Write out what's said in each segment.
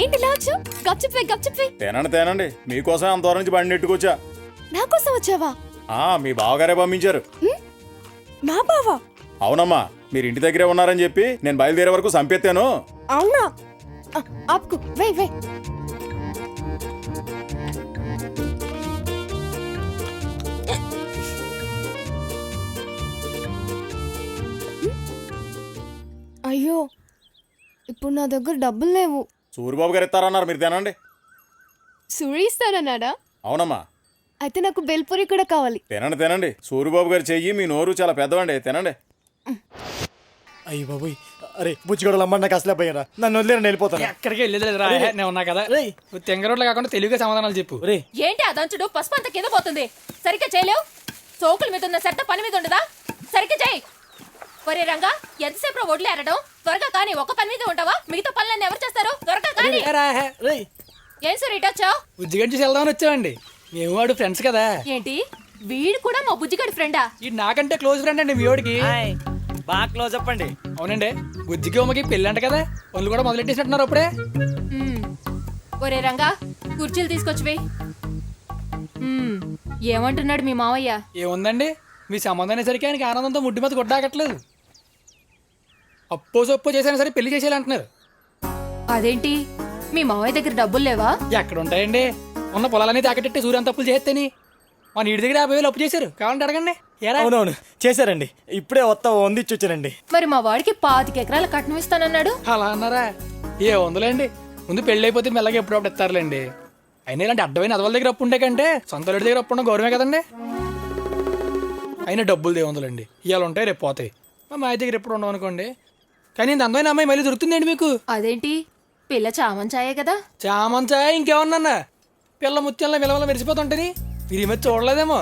ఏంటి లాచు గప్చిప్పే తేనండి మీకోసం అంత దూరం నుంచి బండి నెట్టుకొచ్చా. నా కోసం వచ్చావా? మీ బావగారే పంపించారు. మా బావా? అవునమ్మా, మీరు ఇంటి దగ్గరే ఉన్నారని చెప్పి నేను బయలుదేరే వరకు సంపెత్తాను. అవునా? ఆపుకు, వే అయ్యో, ఇప్పుడు నా దగ్గర డబ్బులు లేవు. సూరిబాబు గారు ఇస్తారన్నారు, మీరు తినండి. సూరి ఇస్తానన్నాడా? అవునమ్మా. అయితే నాకు బెల్పూరి కూడా కావాలి. తినండి. సూరిబాబు గారు చెయ్యి, మీ నోరు చాలా పెద్దవండి, తినండి. అయ్యి బాబోయ్, అరే బుచ్చిగడలు అమ్మ నాకు అసలే పోయారా, నన్ను వదిలేరు వెళ్ళిపోతాను. ఎక్కడికి వెళ్ళలేదు రా, నేను ఉన్నా కదా. తెంగరోడ్లు కాకుండా తెలుగుగా సమాధానాలు చెప్పు. ఏంటి ఆ దంచుడు పసుపు అంత కింద పోతుంది, సరిగ్గా చేయలేవు. సోకుల మీద ఉన్న సర్త పని మీద ఉండదా? సరిగ్గా చేయి. ఒరే రంగా, ఎంతసేపు ఒడ్లు ఏరడం? త్వరగా కానీ, ఒక్క పని మీద ఉంటావా? మిగతా పనులన్నీ ఎవరు చేస్తారు? త్వరగా కానీ. ఏం సార్ ఇటు వచ్చావు? బుజ్జిగడ్డి వెళ్దామని వచ్చామండి. మేము వాడు ఫ్రెండ్స్ కదా. ఏంటి, వీడు కూడా మా బుజ్జిగడి ఫ్రెండా? ఈ నాకంటే క్లోజ్ ఫ్రెండ్ అండి మీ వాడికి. బాగా క్లోజ్ అప్ అండి. అవునండి, బుజ్జికి ఉమ్మకి పెళ్ళి అంట కదా, వాళ్ళు కూడా మొదలెట్టేసినట్టున్నారు అప్పుడే. ఒరే రంగా, కుర్చీలు తీసుకొచ్చివి. ఏమంటున్నాడు మీ మావయ్య? ఏముందండి, మీ సంబంధం అనేసరికి ఆయనకి ఆనందంతో ముడ్డి మీద కొట్టాకట్లేదు. అప్పో సొప్పో చేసినా సరే పెళ్లి చేసేయాలంటున్నారు. అదేంటి, మీ మావయ్య దగ్గర డబ్బులు లేవా? ఎక్కడ ఉంటాయండి, ఉన్న పొలాలన్నీ తాకటెట్టి సూర్యం తప్పులు చేస్తేని మా నీటి దగ్గర 50,000 అప్పు చేశారు, కావాలంటే అడగండి. అవునవును చేశారండి, ఇప్పుడే వందిచ్చి వచ్చారండి. మరి మా వాడికి 25 ఎకరాల కట్నం ఇస్తానన్నాడు. అలా అన్నారా? ఏ వందలేండి, ముందు పెళ్ళి అయిపోతే మెల్లగా ఎప్పుడప్పుడు ఇస్తారులేండి. అయినా ఇలాంటి అడ్డమైన అదవాళ్ళ దగ్గర అప్పు ఉండే కంటే సొంత ఇంటి దగ్గర అప్పు ఉండడం గౌరవమే కదండి. అయినా డబ్బులు దేవందులండి, ఇవాళ ఉంటాయి రేపు పోతాయి. మా దగ్గర ఎప్పుడు ఉండవు అనుకోండి. కానీ ఇంత అందమైన అమ్మాయి మళ్ళీ దొరుకుతుందండి మీకు. అదేంటి, పిల్ల చామంచాయే కదా. చామంచాయ ఇంకేమన్నా, పిల్ల ముత్యాల విలవల మెరిసిపోతుంటది. మీరు ఈ మధ్య చూడలేదేమో,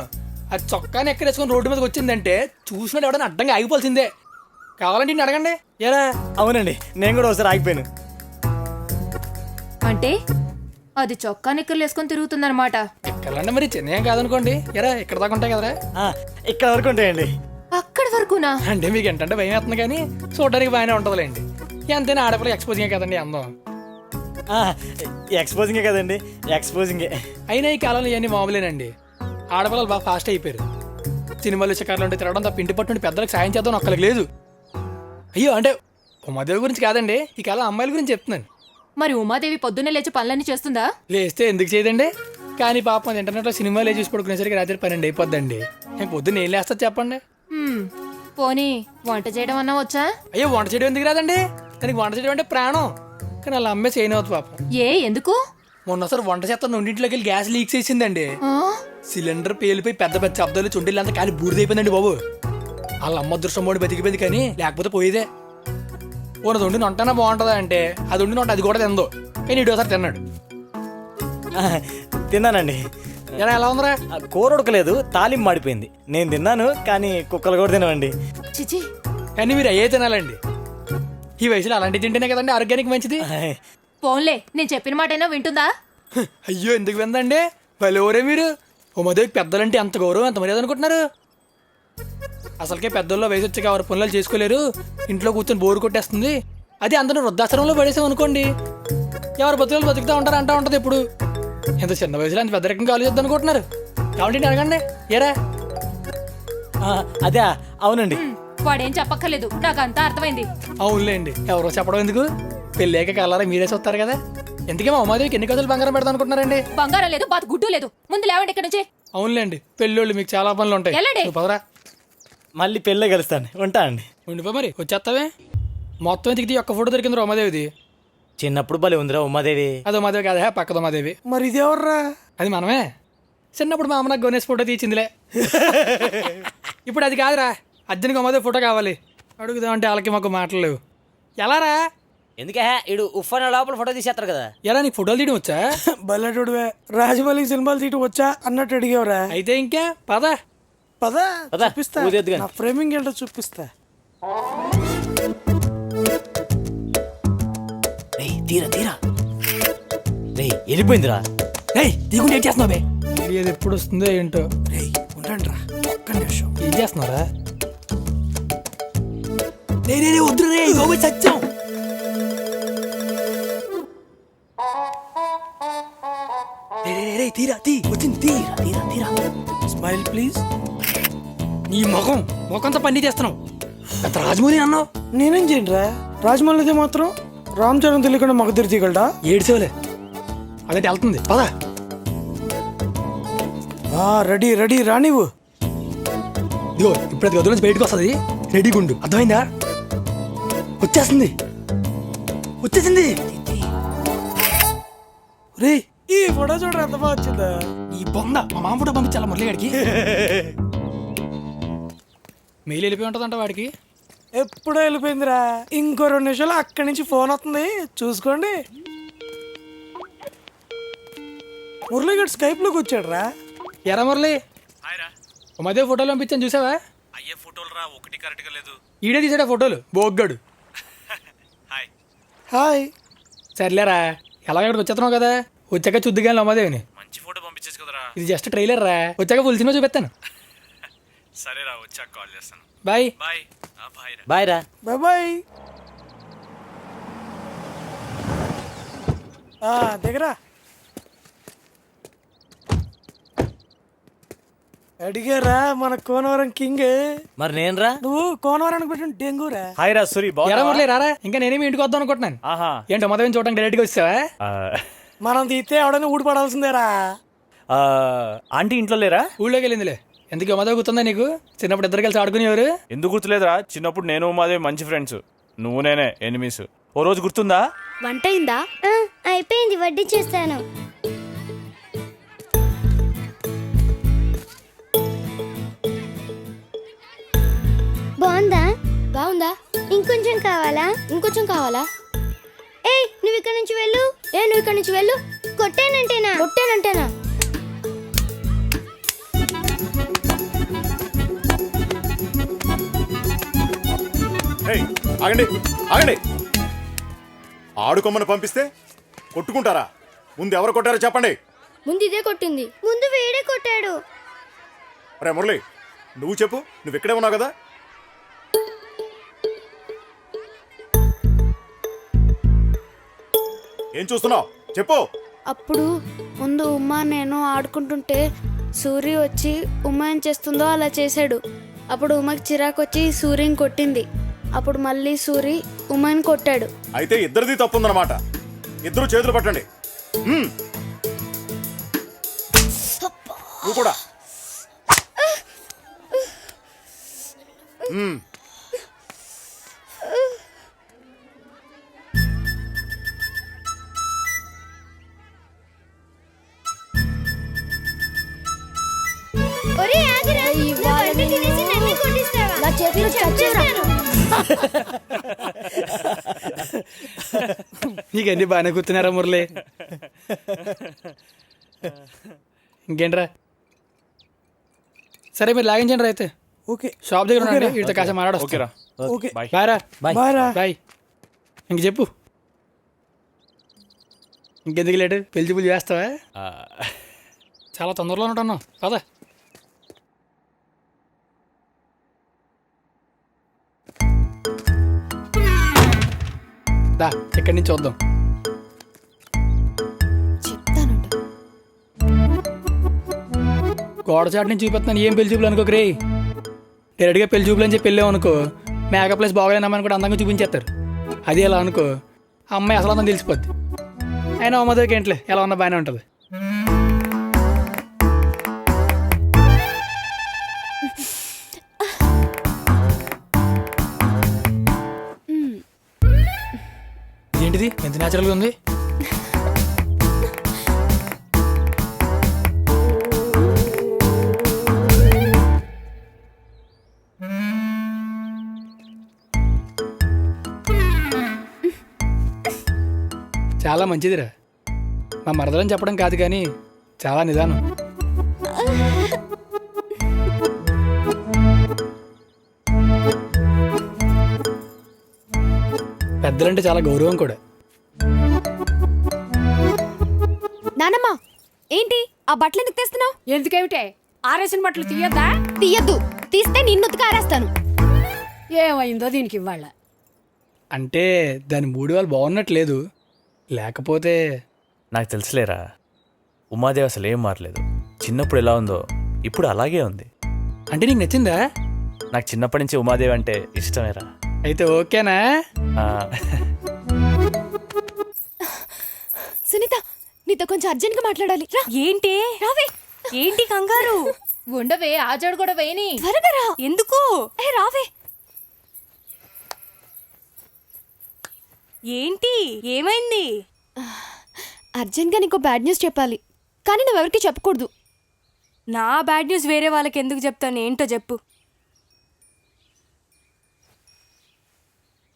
అది చొక్కాని ఎక్కడ వేసుకొని రోడ్డు మీదకి వచ్చిందంటే చూసినట్టు ఎవడన్నా అడ్డంగా ఆగిపోవాల్సిందే. కావాలంటే ఇన్ని అడగండి. ఏరా? అవునండి, నేను కూడా ఒకసారి ఆగిపోయాను. అంటే అది చొక్కా నిక్కర్లు వేసుకొని తిరుగుతుందన్నమాట. ఎక్కడంటే మరి చిన్న కాదనుకోండి. ఎరా ఇక్కడ దాకా ఉంటాయి కదరా? ఇక్కడ వరకు ఉంటాయండి. అక్కడి వరకునా? అంటే మీకు ఏంటంటే భయం వేస్తుంది, కానీ చూడడానికి బాగానే ఉంటుందిలేండి. ఎంతైనా ఆడపిల్ల ఎక్స్పోజింగే కదండి అందం. ఎక్స్పోజింగే కదండి, ఎక్స్పోజింగే. అయినా ఈ కాలంలో ఇవన్నీ మామూలేనండి. ఆడపిల్లలు బాగా ఫాస్ట్ అయిపోయారు. సినిమాలు చికారులు ఉంటే తిరగడం తప్ప ఇంటి పట్టు పెద్దలకు సాయం చేద్దాం ఒక్కరికి లేదు. అయ్యో, అంటే ఉమాదేవి గురించి కాదండి, ఈ కాలం అమ్మాయిల గురించి చెప్తున్నాను. మరి ఉమాదేవి పొద్దున్నే లేచి పనులన్నీ చేస్తుందా? లేస్తే ఎందుకు చేయదండి? కానీ పాపం ఇంటర్నెట్లో సినిమాలు చూసి పడుకునేసరికి రాత్రి 12 అయిపోద్దండి. నేను పొద్దున్న ఏం లేస్తా చెప్పండి. పోనీ వంట చేయడం అన్నా వచ్చా? అయ్యో, వంట చేయడం ఎందుకు రాదండి? దానికి వంట చేయడం అంటే ప్రాణం. కానీ అలా అమ్మే చేయను అవుతుంది పాపం. ఎందుకు? మొన్నసారి వంట చేస్తాను, ఇంటింట్లోకి వెళ్ళి గ్యాస్ లీక్స్ వేసిందండి. సిలిండర్ పేలిపోయి పెద్ద పెద్ద శబ్దాలు చుండీలంతా కాలి బూడిదైపోయిందండి బాబు. వాళ్ళ అమ్మ అదృష్టం మోడి బతికిపోయింది, కానీ లేకపోతే పోయేదే. ఓనది వండిన వంటనా బాగుంటుందా అంటే అది వండిన వంట అది కూడా తిందో. కానీ ఇటు ఒకసారి తిన్నాడు. తిన్నానండి. ఎలా ఉందిరా? కూర ఉడకలేదు, తాలింపు మాడిపోయింది. నేను తిన్నాను, కానీ కుక్కలు కూడా తినవండి. చిచి, కానీ మీరు అయ్యే తినాలండి. ఈ వయసులో అలాంటివి తింటేనే కదండి ఆరోగ్యానికి మంచిది. పోన్లే, నేను చెప్పిన మాట అయినా వింటుందా? అయ్యో, ఎందుకు విందండి? భలేవరే మీరు. ఉమాదేవికి పెద్దలంటే ఎంత గౌరవం, ఎంత మర్యాద అనుకుంటున్నారు? అసలుకే పెద్దల్లో వయసు వచ్చి ఎవరు పనులు చేసుకోలేరు, ఇంట్లో కూర్చొని బోరు కొట్టేస్తుంది. అది అందరూ వృద్ధాశ్రమంలో పడేసాం అనుకోండి, ఎవరు బతుకులు బతుకుతా ఉంటారు అంటా ఉంటుంది. ఇప్పుడు ఎంత చిన్న వయసులో అంత పెద్ద రకంగా ఆలోచిద్దాం అనుకుంటున్నారు. కాబట్టి అడగండి. ఏరా? అదే, అవునండి. వాడేం చెప్పక్కర్లేదు, నాకు అంతా అర్థమైంది. అవునులేండి, ఎవరో చెప్పడం ఎందుకు, పెళ్ళాక కలరా మీరే చూస్తారు కదా. ఎందుకే మా ఉమాదేవికి ఎన్ని గదులు బంగారం పెడదాం అనుకుంటున్నారండి? బంగారం లేదు, బాత్ గుడ్డు లేదు. ముందు లేవండి ఇక్కడ నుంచి. అవునులేండి, పెళ్ళోళ్ళు మీకు చాలా పనులు ఉంటాయి. పదరా, మళ్ళీ పెళ్ళే కలుస్తాను. ఉంటా అండి. ఉండిపో మరి, వచ్చేస్తావే. మొత్తం ఎతికితే ఒక్క ఫోటో దొరికిందిరా ఉమాదేవిది. చిన్నప్పుడు భలే ఉందిరా ఉమాదేవి. అది ఉమాదేవి కాదా, పక్కద ఉమాదేవి. మరి ఇది ఎవర్రా? అది మనమే. చిన్నప్పుడు మా అమ్మ నాకు గణేష్ ఫోటో తీసిందిలే. ఇప్పుడు అది కాదురా, అర్జున్కి ఉమాదేవి ఫోటో కావాలి. అడుగుదామంటే వాళ్ళకి మాకు మాటలు లేవు. ఎలా రా? ఎందుకే ఇడు ఉఫ్ఫన లోపల ఫోటో తీసేస్తారు కదా. ఎలా నీకు ఫోటోలు తీయడం వచ్చా? బల్లెటుడివే, రాజమౌళి సినిమాలు తీయడం వచ్చా అన్నట్టు అడిగేవరా? అయితే ఇంకా పద పద చూపిస్తా, నా ఫ్రేమింగ్ ఏంటో చూపిస్తా. తీరా తీరా వెళ్ళిపోయిందిరా. దిగుండి ఏం చేస్తున్నావే? ఇది ఎప్పుడు వస్తుందో ఏంటో. ఉండండి రా, ఒక్క నిమిషం. ఏం చేస్తున్నారా? వద్దు రే సత్యం. తీరా తీ వచ్చింది తీరా తీరా తీరా. Smile please. నీ ముఖంతో పని చేస్తున్నావు. గత రాజమౌళి అన్నావు. నేనేం చేయండిరా, రాజమౌళిదే మాత్రం రామ్ చరణ్ తెలియకుండా మగ తీగలడా. ఏడ్చేవలే అదే వెళ్తుంది పదా. రెడీ రెడీ రా నీవు. ఇదిగో ఇప్పుడు అది గదుల నుంచి బయటకు వస్తుంది. రెడీ గుండు అర్థమైందా? వచ్చేస్తుంది వచ్చేసింది. రే ఈ ఫోటో చూడరా ఎంత బాగా వచ్చిందా. ఈ బొంద మా మామ ఫోటో పంపించాలా మురళిగాడికి? మెయిల్ వెళ్ళిపోయి ఉంటుందంట వాడికి. ఎప్పుడో వెళ్ళిపోయిందిరా, ఇంకో 2 నిమిషాలు అక్కడి నుంచి ఫోన్ వస్తుంది చూసుకోండి. మురళి గారు స్కైప్ లోకి వచ్చాడు రా. ఎరా మురళి, ఓ మధ్య ఫోటోలు పంపించాను చూసావా? అయ్యే ఫోటోలు రా, ఒకటి కరెక్ట్ గా లేదు. ఈడే తీసాడా ఫోటోలు బోగ్గాడు. హాయ్. సర్లేరా, ఎలాగ ఇక్కడికి వచ్చేస్తున్నావు కదా, వచ్చాక చూద్దు కానీ అమ్మదేవిని. మంచి ఫోటో పంపించేసి కదరా. ఇది జస్ట్ ట్రైలర్ రా, వచ్చాక ఫుల్ సినిమా చూపిస్తాను. సరేరా, వచ్చాక కాల్ చేస్తాను. బాయ్. బాయ్. బాయ్ రా. బాయ్ రా. Bye bye. దగ్గరా అడిగారా మన కోనవరం కింగ్. మరి నేనురా. నువ్వు కోనవరానికి పెట్టిన డెంగూరా. హాయ్ రా సూరి, ఎరా మురళి రారా, ఇంకా నేనేమి ఇంటికి వద్దాం అనుకుంటున్నాను. ఆహా. ఏంటో మొదలు చూడడానికి డైరెక్ట్గా వచ్చావా? మనం తీస్తే ఎవడైనా ఊడిపడాల్సిందేరా. ఆంటీ ఇంట్లో లేరా? ఊళ్ళోకి వెళ్ళిందిలే. ఎందుకు మొదలు గుర్తుందా నీకు? చిన్నప్పుడు ఇద్దరు కలిసి ఆడుకునేవారు. ఎందుకు గుర్తులేదురా? చిన్నప్పుడు నేను మాదే మంచి ఫ్రెండ్స్, నువ్వు నేనే ఎనిమీస్. ఓ రోజు గుర్తుందా? వంట అయిందా? అయిపోయింది, వడ్డీ చేస్తాను. బాగుందా? బాగుందా? ఇంకొంచెం కావాలా? ఇంకొంచెం కావాలా? ఏయ్ నువ్వు ఇక్కడ నుంచి వెళ్ళు. నువ్వు ఇక్కడి నుంచి వెళ్ళు. కొట్టానంటేనా? కొట్టానంటేనా? ఏయ్, ఆగండి ఆగండి. ఆడుకోమని పంపిస్తే కొట్టుకుంటారా? ముందు ఎవరు కొట్టారో చెప్పండి. ముందు ఇదే కొట్టింది. ముందు వేడే కొట్టాడు. రే మురళి, నువ్వు చెప్పు, నువ్వు ఇక్కడే ఉన్నావు కదా. ఏం చూస్తున్నావు చెప్పు. అప్పుడు ముందు ఉమా నేను ఆడుకుంటుంటే సూరి వచ్చి ఉమా ఏం చేస్తుందో అలా చేశాడు. అప్పుడు ఉమాకి చిరాకు వచ్చి సూర్యని కొట్టింది. అప్పుడు మళ్ళీ సూరి ఉమాని కొట్టాడు. అయితే ఇద్దరిది తప్పుందన్నమాట. ఇద్దరు చేతులు పట్టండి. నువ్వు కూడా. ఒరేయ్ ఆగురా. నా వడ్డీ తినేసి నన్ను కొట్టిస్తావా? నా చేతిలో చచ్చేరా. నీకన్నీ బాగానే కూర్చున్నారా మురళి? ఇంకేంట్రా? సరే మీరు లాగించండి రా అయితే. ఓకే షాప్ దగ్గర ఉండండి, వీటితో కాసేపు మాట్లాడొస్తా. ఓకేరా. ఓకే బాయ్ రా. బాయ్ రా. బాయ్. ఇంక చెప్పు, ఇంకెందుకు లేటు? పెళ్లి పూలు చేస్తావా? చాలా తొందరలో ఉంటున్నావు కదా. దా ఇక్కడి నుంచి చూద్దాం. చెప్తానంట. గోడ చాటు నుంచి చూపిస్తున్నాను, ఏం పెళ్లి చూపులు అనుకోకు రే. డైరెక్ట్గా పెళ్లి చూపులు అని చెప్పి వెళ్ళావు అనుకో, మేకప్ ప్లేస్ బాగోలేనమ్మని కూడా అందంగా చూపించేస్తారు. అది ఎలా అనుకో, ఆ అమ్మాయి అసలు అంతా తెలిసిపోద్ది. అయినా అమ్మదరికి ఏంట్లే, ఎలా ఉన్నా బాగానే ఉంటుంది. ఏంటిది ఎంత న్యాచురల్గా ఉంది? చాలా మంచిదిరా. మా మరదలని చెప్పడం కాదు కానీ చాలా నిదానం. పెద్దలంటే చాలా గౌరవం కూడా. నానమ్మ, ఏంటి ఆ బట్టలు ఎందుకు తెస్తున్నావు? ఎందుకేమిటే ఆరేసిన బట్టలు తీయద్దా? తీయద్దు, తీస్తే నిన్ను ఉతికి ఆరేస్తాను. ఏమైందో దీనికి ఇవ్వాల. అంటే దాని మూడు వాళ్ళు బాగున్నట్లేదు, లేకపోతే నాకు తెలుసులేరా, ఉమాదేవి అసలు ఏం మారలేదు. చిన్నప్పుడు ఎలా ఉందో ఇప్పుడు అలాగే ఉంది. అంటే నీకు నచ్చిందా? నాకు చిన్నప్పటి నుంచి ఉమాదేవి అంటే ఇష్టమేరా. అయితే ఓకేనా? ఆ, సునీత నీతో కొంచెం అర్జెంట్ గా మాట్లాడాలి రా. ఏంటి రావే. ఏంటి కంగారు? ఉండవే, ఆ జోడు కూడా వేయని. త్వరగా రా. ఎందుకు? రావే. ఏంటి ఏమైంది? అర్జెంట్ గా నీకు బ్యాడ్ న్యూస్ చెప్పాలి, కానీ నువ్వెవరికి చెప్పకూడదు. నా బ్యాడ్ న్యూస్ వేరే వాళ్ళకి ఎందుకు చెప్తాను? ఏంటో చెప్పు.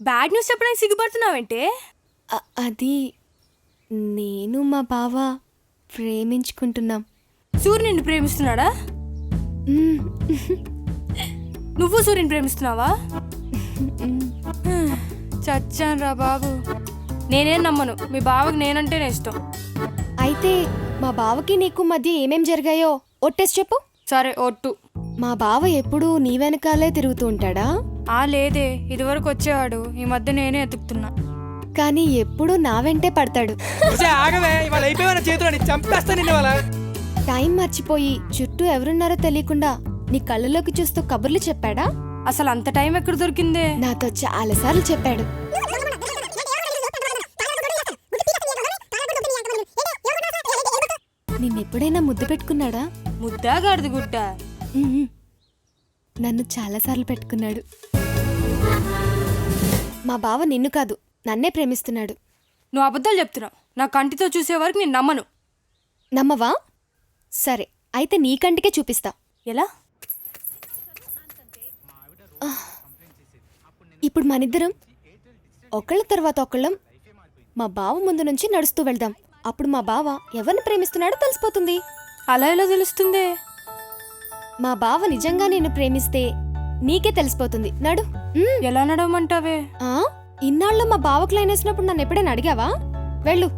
బ్యాడ్ న్యూస్ చెప్పడానికి సిగ్గుపడుతున్నావంటే? అది నేను మా బావ ప్రేమించుకుంటున్నాం. సూర్య నిన్ను ప్రేమిస్తున్నాడా? మ్మ్. నువ్వు సూర్యుని ప్రేమిస్తున్నావా? చచ్చాను రా బాబు. నేనేం నమ్మను, మీ బావకి నేనంటేనే ఇష్టం. అయితే మా బావకి నీకు మధ్య ఏమేం జరిగాయో ఒట్టేసి చెప్పు. సరే ఒట్టు. మా బావ ఎప్పుడూ నీ వెనకాలే తిరుగుతూ ఉంటాడా? లేదే, ఇదివరకు వచ్చేవాడు, ఈ మధ్య నేనే ఎతుకుతున్నా. కానీ ఎప్పుడూ నా వెంటే పడతాడు. ఆగవే, ఇవాళ అయిపోయిన చేతులని చంపేస్తా నిన్న వాళ్ళ. టైం మర్చిపోయి చుట్టూ ఎవరున్నారో తెలియకుండా నీ కళ్ళలోకి చూస్తూ కబుర్లు చెప్పాడా? అసలు అంత టైం ఎక్కడ దొరికిందే? నాతో చాలాసార్లు చెప్పాడు. నిన్నెప్పుడైనా ముద్దు పెట్టుకున్నాడా? ముద్దా గాడిద గుడ్డ? ఉహుం. నన్ను చాలాసార్లు పెట్టుకున్నాడు. మా బావ నిన్ను కాదు నన్నే ప్రేమిస్తున్నాడు. నువ్వు అబద్ధాలు చెప్తున్నావు. నా కంటితో చూసే వరకు నేను నమ్మను. నమ్మవా? సరే అయితే నీ కంటికే చూపిస్తా. ఎలా? ఇప్పుడు మనిద్దరం ఒకళ్ళ తర్వాత ఒకళ్ళం మా బావ ముందు నుంచి నడుస్తూ వెళ్దాం. అప్పుడు మా బావ ఎవరిని ప్రేమిస్తున్నాడో తెలిసిపోతుంది. అలా ఎలా తెలుస్తుంది? మా బావ నిజంగా నేను ప్రేమిస్తే నీకే తెలిసిపోతుంది. నడు. ఎలా నడవమంటావే? ఇన్నాళ్ళు మా బావకు లైన్ వేసినప్పుడు నన్ను ఎప్పుడైనా అడిగావా? వెళ్ళు.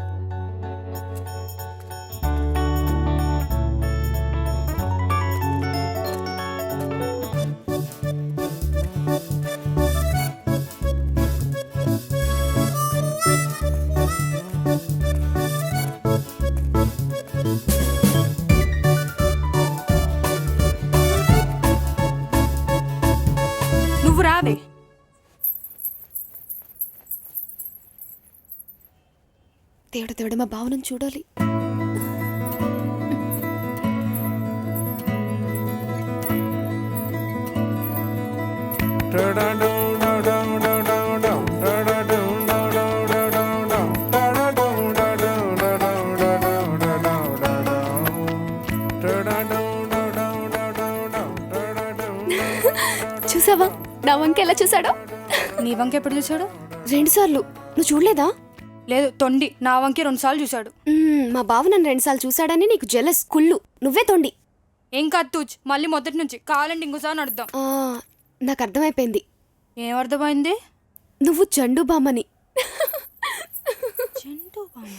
నువ్వు రావే. దేవుడు మా బావను చూడాలి. చూసావా నా వంక ఎలా చూసాడో? నీ వంక ఎప్పుడు చూసాడు? 2 సార్లు. నువ్వు చూడలేదా? లేదు, తొండి. నా వంకే 2 సార్లు చూశాడు. మా బావ నన్ను 2 సార్లు చూసాడని నీకు జెలస్. కుళ్ళు. నువ్వే తొండి. ఏం కత్తూచ్, మళ్ళీ మొదటి నుంచి కావాలంటే ఇంకోసారి అడుద్దాం. నాకు అర్థమైపోయింది. ఏం అర్థమైంది? నువ్వు చండు బామ్మని. చెండు బామ్మ.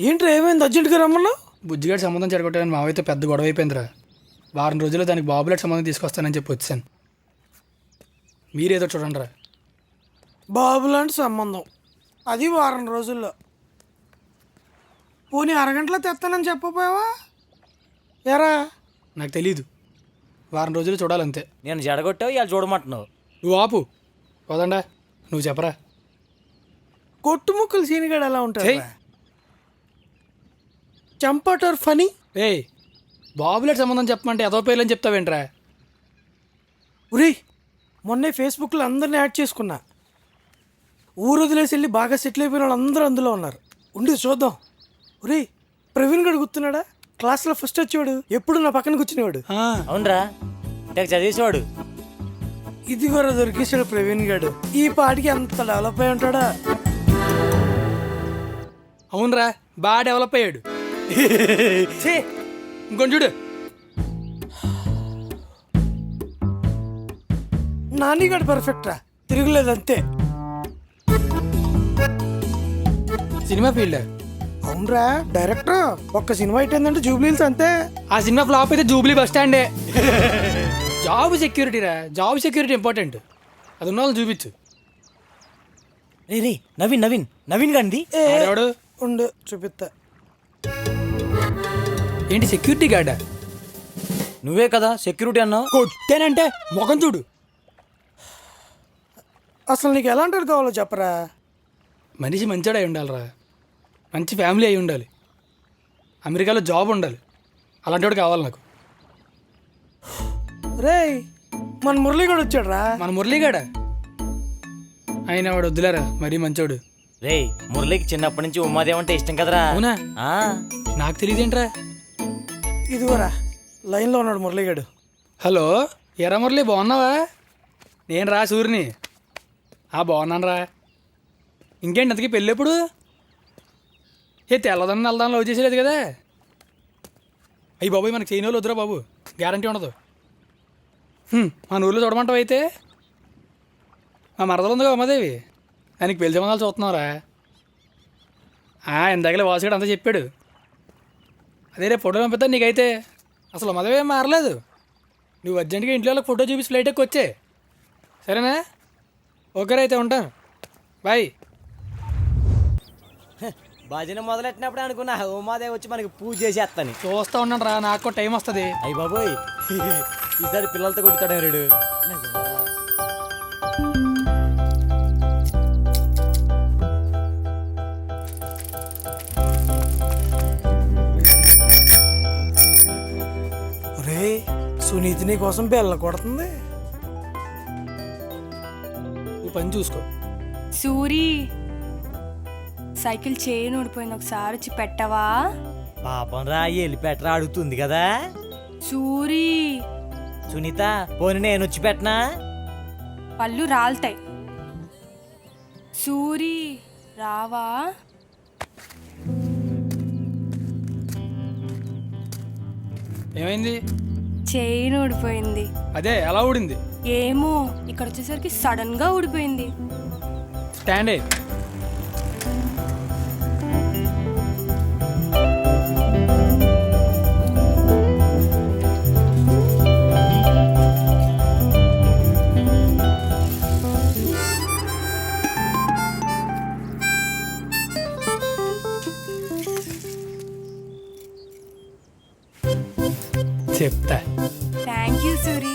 ఏంట్రా ఏమైంది? అర్జెంట్గా రమ్మన్నా. బుజ్జిగాడి సంబంధం చెడగొట్టాలని మావైతే పెద్ద గొడవ అయిపోయిందిరా. వారం రోజుల్లో దానికి బాబులాంటి సంబంధం తీసుకొస్తానని చెప్పి వచ్చాను. మీరేదో చూడండి రా. బాబు లాంటి సంబంధం, అది వారం రోజుల్లో. పోనీ అరగంటలో తెస్తానని చెప్పపోయావా? ఎరా? నాకు తెలీదు, వారం రోజులు చూడాలంతే. నేను జడగొట్టావు, ఇవాళ చూడమంటున్నావు. నువ్వు ఆపు, పోదండా. నువ్వు చెప్పరా. కొట్టుముక్కలు సీనిగాడు ఎలా ఉంటాయి? చంపటర్ ఫనీ. ఏయ్, బాబులాంటి సంబంధం చెప్పమంటే ఏదో పేర్లని చెప్తావేంట్రా? ఉరే, మొన్నే ఫేస్బుక్లో అందరిని యాడ్ చేసుకున్నా. ఊరు వదిలేసి వెళ్ళి బాగా సెటిల్ అయిపోయిన వాళ్ళు అందరూ అందులో ఉన్నారు. ఉండి చూద్దాం. ఒరే, ప్రవీణ్ గడు గుర్తున్నాడా? క్లాస్లో ఫస్ట్ వచ్చేవాడు, ఎప్పుడు నా పక్కన కూర్చునేవాడు. అవునరా, తెగ చదివేసేవాడు. ఇది కూడా దొరికేసాడు ప్రవీణ్ గడు. ఈ పాటికి అంత డెవలప్ అయి ఉంటాడా? అవునరా, బాగా డెవలప్ అయ్యాడు. ఇంకొంచెం చూడు. నానిగాడు పర్ఫెక్టా? తిరుగులేదు అంతే. Cinema field. అవునరా డైరెక్టర్, ఒక్క సినిమా అయిపోయిందంటే జూబ్లీల్స్ అంతే. ఆ సినిమా ఫ్లాప్ అయితే జూబ్లీ బస్ స్టాండే. జాబ్ సెక్యూరిటీ రా, జాబ్ సెక్యూరిటీ ఇంపార్టెంట్. అది ఉన్న వాళ్ళు చూపించు. రే రే నవీన్ నవీన్ నవీన్ గండి. ఆడెవడు? ఉండు చూపిస్తా. ఏంటి సెక్యూరిటీ గార్డా? నువ్వే కదా సెక్యూరిటీ అన్నావు. కొట్టానంటే ముఖం చూడు. అసలు నీకు ఎలాంటి కావాలో చెప్పరా. మనిషి మంచోడు అయి ఉండాలిరా, మంచి ఫ్యామిలీ అయి ఉండాలి, అమెరికాలో జాబ్ ఉండాలి. అలాంటి వాడు కావాలి నాకు. రేయ్ మన మురళి కూడా వచ్చాడు రా. మన మురళీగాడ ఆయన వాడు వద్దులేరా, మరీ మంచోడు. రే మురళికి చిన్నప్పటి నుంచి ఉమాదేవి అంటే ఇష్టం కదరా. అవునా? ఆ, నాకు తెలియదేంట్రా. ఇదిగోరా లైన్లో ఉన్నాడు మురళిగాడు. హలో, ఎరా మురళి బాగున్నావా? నేను రా సూర్యుని. బాగున్నాను రా. ఇంకేంటి అంతకీ పెళ్ళి ఎప్పుడు? తెల్లదన్న నల్లదాన్ని లవ్ చేసేలేదు కదా. అయ్యి బాబోయ్, మనకి చేయని వాళ్ళు వద్దురా బాబు, గ్యారంటీ ఉండదు. మన ఊర్లో చూడమంటావు అయితే? మా మరదలు ఉందిగా ఉమాదేవి, దానికి పెళ్లి సంబంధాలు చూస్తున్నావురా. ఇందాకలే వాసుగాడు అంతా చెప్పాడు. అదే రేపు ఫోటో పంపిద్దాం నీకైతే. అసలు ఉమాదేవి ఏం మారలేదు. నువ్వు అర్జెంట్గా ఇంట్లో వాళ్ళకి ఫోటో చూపించి ఫ్లైట్ ఎక్కి వచ్చే, సరేనా? ఓకేరా, అయితే ఉంటాను, బాయ్. భజన మొదలెట్టినప్పుడు అనుకున్నా ఉమాదేవి వచ్చి మనకి పూజ చేసేస్తాను. చూస్తా ఉన్నాను రా, నాకు కూడా టైం వస్తుంది. అయ్యి బాబోయ్, ఈసారి పిల్లలతో కొట్టుతాడు రేడు. ఒరే సునీతి నీ కోసం బెల్ల కొడుతుంది. నువ్వు పని చూసుకో. సూరి, సైకిల్ చైన్ ఊడిపోయింది, ఒకసారి వచ్చి పెట్టవా? పాపం రా, ఎలిపెట్రా అడుగుతుంది కదా. సూరి, సునీత పోనీ నేను వచ్చి పెట్టనా? పళ్ళు రాలుతాయి. సూరి రావా? ఏమైంది? చైన్ ఊడిపోయింది. అదే ఎలా ఊడింది? ఏమో, ఇక్కడ వచ్చేసరికి సడన్ గా ఊడిపోయింది. స్టాండ్ అయ్యి. చెప్తా. Thank you Suri.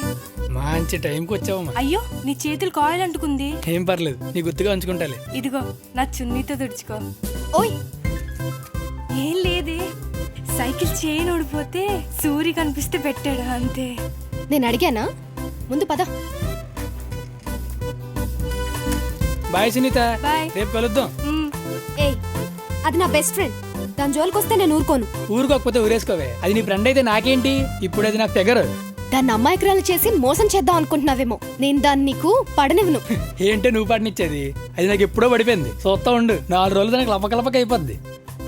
మంచి టైంకి వచ్చావమ్మా. అయ్యో, నీ చేతులు కాయలు అంటుకుంది. ఏం పర్లేదు, నీ గుర్తుగా ఉంచుకుంటాలే. ఇదిగో నా చున్నీతో తుడుచుకో. ఓయ్ ఏం లేదే, సైకిల్ చైన్ ఊడిపోతే సూరి కనిపిస్తే పెట్టాడు అంతే. నేను అడిగానా? ముందు పద. Bye Sunita, bye. రేపు కలుద్దాం. ఏయ్ అది నా బెస్ట్ ఫ్రెండ్, దాని జోలికొస్తే నేను ఊరుకోను. ఊరుకోకపోతే ఊరేసుకోవే, అది నీ ఫ్రెండ్ అయితే నాకేంటి? ఇప్పుడు అది నాకు ఫిగర్. దాన్ని అమ్మాయికురాలు చేసి మోసం చేద్దాం అనుకుంటున్నావేమో. నేను దాన్ని నీకు పడనివ్వను. ఏంటో నువ్వు పాటినిచ్చేది? అది నాకు ఎప్పుడో పడిపోయింది. చూస్తా ఉండు, 4 రోజులు దానికి లపకలపక అయిపోద్ది.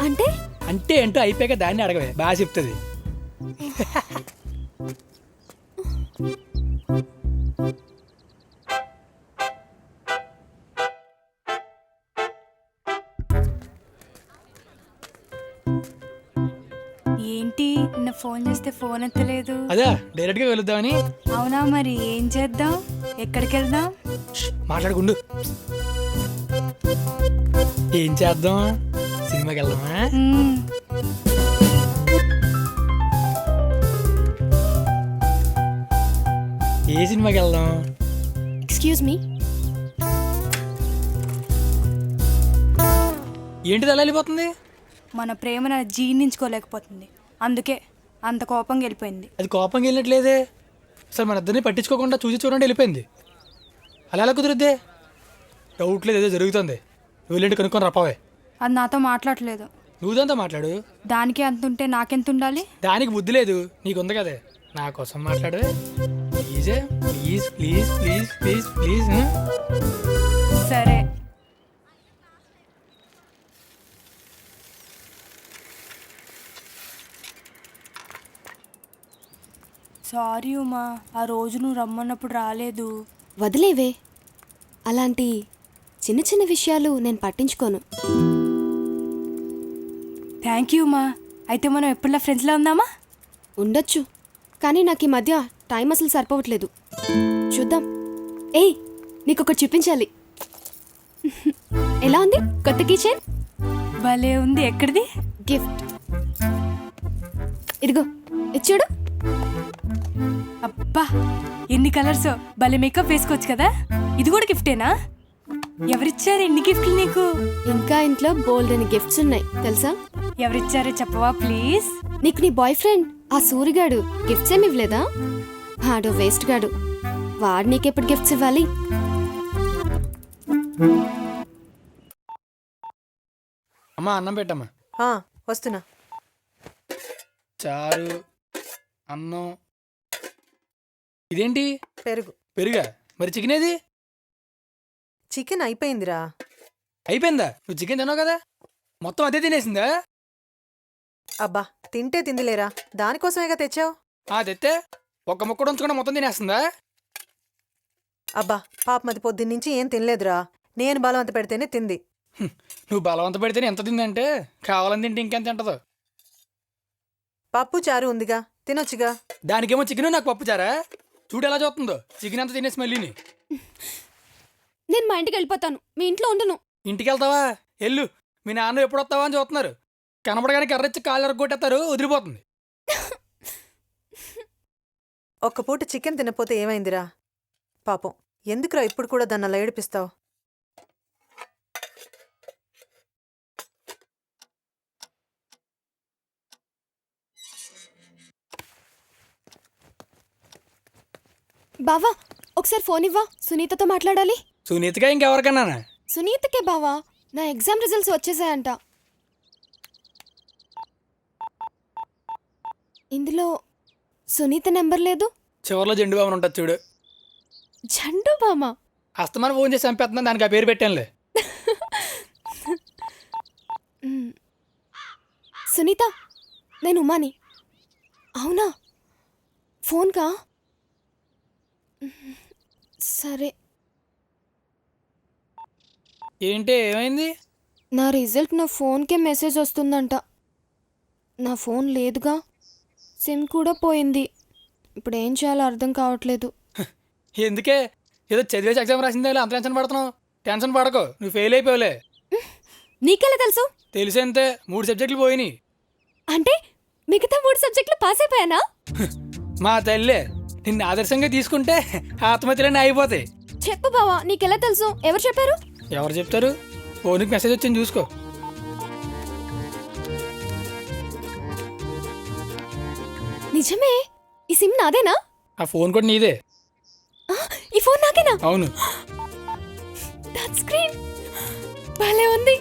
అంటే అంటే ఏంటో అయిపోయాక దాన్ని అడగవే, బాగా చెప్తుంది. ఏంటి నిన్న ఫోన్ చేస్తే ఫోన్ ఎత్తలేదు? అదే డైరెక్ట్ గా వెళుద్దామని. అవునా, మరి ఏం చేద్దాం? ఎక్కడికి వెళ్దాం? మాట్లాడుకుండు. ఏం చేద్దాం? సినిమాకి వెళ్దామా? ఏ సినిమాకి వెళ్దాం? Excuse me. ఏంటిది అలా వెళ్ళిపోతుంది? మన ప్రేమ నా జీర్ణించుకోలేకపోతుంది, అందుకే అంత కోపంగా వెళ్ళిపోయింది. అది కోపంగా వెళ్ళినట్లేదే, అసలు మన ఇద్దరిని పట్టించుకోకుండా చూసి చూడండి వెళ్ళిపోయింది. అలా ఎలా కుదురుద్దే? డౌట్ లేదు, ఏదో జరుగుతుంది. నువ్వు వెళ్ళండి కనుక్కొని రప్పావే. అది నాతో మాట్లాడలేదు. నువ్వు దాంతో మాట్లాడు. దానికి అంత ఉంటే నాకెంత ఉండాలి? దానికి బుద్ధి లేదు, నీకుంది కదే. నా కోసం మాట్లాడవే ప్లీజే, please please please please please. సరే. సారీ ఉమా, ఆ రోజు నువ్వు రమ్మన్నప్పుడు రాలేదు. వదిలేవే. అలాంటి చిన్న చిన్న విషయాలు నేను పట్టించుకోను. థ్యాంక్ యూ మా. అయితే మనం ఎప్పుడులా ఫ్రెండ్స్లో ఉందామా? ఉండొచ్చు, కానీ నాకు ఈ మధ్య టైం అసలు సరిపోవట్లేదు. చూద్దాం. ఏయ్, నీకొకటి చూపించాలి. ఎలా ఉంది కొత్త కిచెన్? భలే ఉంది. ఎక్కడిది? గిఫ్ట్. ఇదిగో, ఇది చూడు. అబ్బా ఎన్ని కలర్స్! భలే మేకప్ వేసుకోవచ్చు కదా. ఇది కూడా గిఫ్టేనా? ఎవరిచ్చారు ఇన్ని గిఫ్ట్లు నీకు? ఇంకా ఇంట్లో బోల్డ్ అని గిఫ్ట్స్ ఉన్నాయి తెలుసా? ఎవరిచ్చారో చెప్పవా ప్లీజ్? నీకు నీ బాయ్ ఫ్రెండ్ ఆ సూరిగాడు గిఫ్ట్స్ ఏమి ఇవ్వలేదా? వాడు వేస్ట్ గాడు. వాడు నీకెప్పుడు గిఫ్ట్స్ ఇవ్వాలి? అమ్మా అన్నం పెట్టమ్మా. వస్తున్నా. చారు, అన్నం. ఇదేంటి? పెరుగు. పెరుగా? మరి చికెన్ ఏది? చికెన్ అయిపోయిందిరా. అయిపోయిందా? నువ్వు చికెన్ తిన్నావు కదా, మొత్తం అదే తినేసిందా? అబ్బా తింటే తిందిలేరా, దానికోసమేగా తెచ్చావు. తెస్తే ఒక్క ముక్కడు ఉంచకుండా మొత్తం తినేస్తుందా? అబ్బా పాపం అది పొద్దున్నుంచి ఏం తినలేదురా, నేను బలవంత పెడితేనే తింది. నువ్వు బలవంత పెడితేనే ఎంత తిందంటే కావాలని తింటే ఇంకెంత తింటదో. పప్పు చారు ఉందిగా, తినొచ్చుగా. దానికేమో చికెన్, నాకు పప్పు చారా? చూడు ఎలా చూస్తుందో, చికెన్ అంతా తినేసి మళ్ళీని. నేను మా ఇంటికి వెళ్ళిపోతాను, మీ ఇంట్లో ఉండను. ఇంటికి వెళ్తావా? ఎల్లు. మీ నాన్న ఎప్పుడు వస్తావా అని చూస్తున్నారు. కనపడగానే కర్రొచ్చి కాళ్ళు ఎరగొట్టేస్తారు, వదిలిపోతుంది. ఒక్క పూట చికెన్ తినపోతే ఏమైందిరా? పాపం ఎందుకురా ఇప్పుడు కూడా దాన్ని అలా ఏడిపిస్తావు? బావా, ఒకసారి ఫోన్ ఇవ్వా, సునీతతో మాట్లాడాలి. సునీతగా ఇంకెవరికన్నా? సునీతకే బావా, నా ఎగ్జామ్ రిజల్ట్స్ వచ్చేసాయంట. ఇందులో సునీత నెంబర్ లేదు. చివరిలో జెండు బాబుని ఉంటుంది చూడు. జండు బామా? అస్తమానం ఫోన్ చేసి చంపేస్తున్నా, దానికి ఆ పేరు పెట్టానులే. సునీత, నేను ఉమాని. అవునా? ఫోన్కా? సరే. ఏంటి, ఏమైంది? నా రిజల్ట్ నా ఫోన్కే మెసేజ్ వస్తుందంట. నా ఫోన్ లేదుగా, సిమ్ కూడా పోయింది. ఇప్పుడు ఏం చేయాలో అర్థం కావట్లేదు. ఎందుకే, ఏదో చదివేసి ఎగ్జామ్ రాసిందే అంత టెన్షన్ పడుతున్నావు. టెన్షన్ పడకు, నువ్వు ఫెయిల్ అయిపోలే. నీకెలా తెలుసు? తెలిసేంతే, 3 సబ్జెక్టులు పోయినాయి. అంటే మిగతా 3 సబ్జెక్టులు పాస్ అయిపోయానా? మా తల్లే, నిన్ను ఆదర్శంగా తీసుకుంటే ఆత్మహత్యలన్నీ అయిపోతాయి. చెప్పు బావా, నీకెలా తెలుసు? ఎవరు చెప్పారు? ఎవరు చెప్తారు? ఫోన్కి మెసేజ్ వచ్చింది చూసుకో. నిజమే, ఈ సిమ్ నాదేనా? ఆ ఫోన్ కూడా నీదే. ఈ ఫోన్ నాకేనా? అవును. టచ్ స్క్రీన్ భలే ఉంది.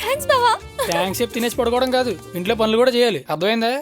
థ్యాంక్స్ బావా. థ్యాంక్స్ చెప్పి తినేసి పడుకోవడం కాదు, ఇంట్లో పనులు కూడా చేయాలి, అర్థమైందా?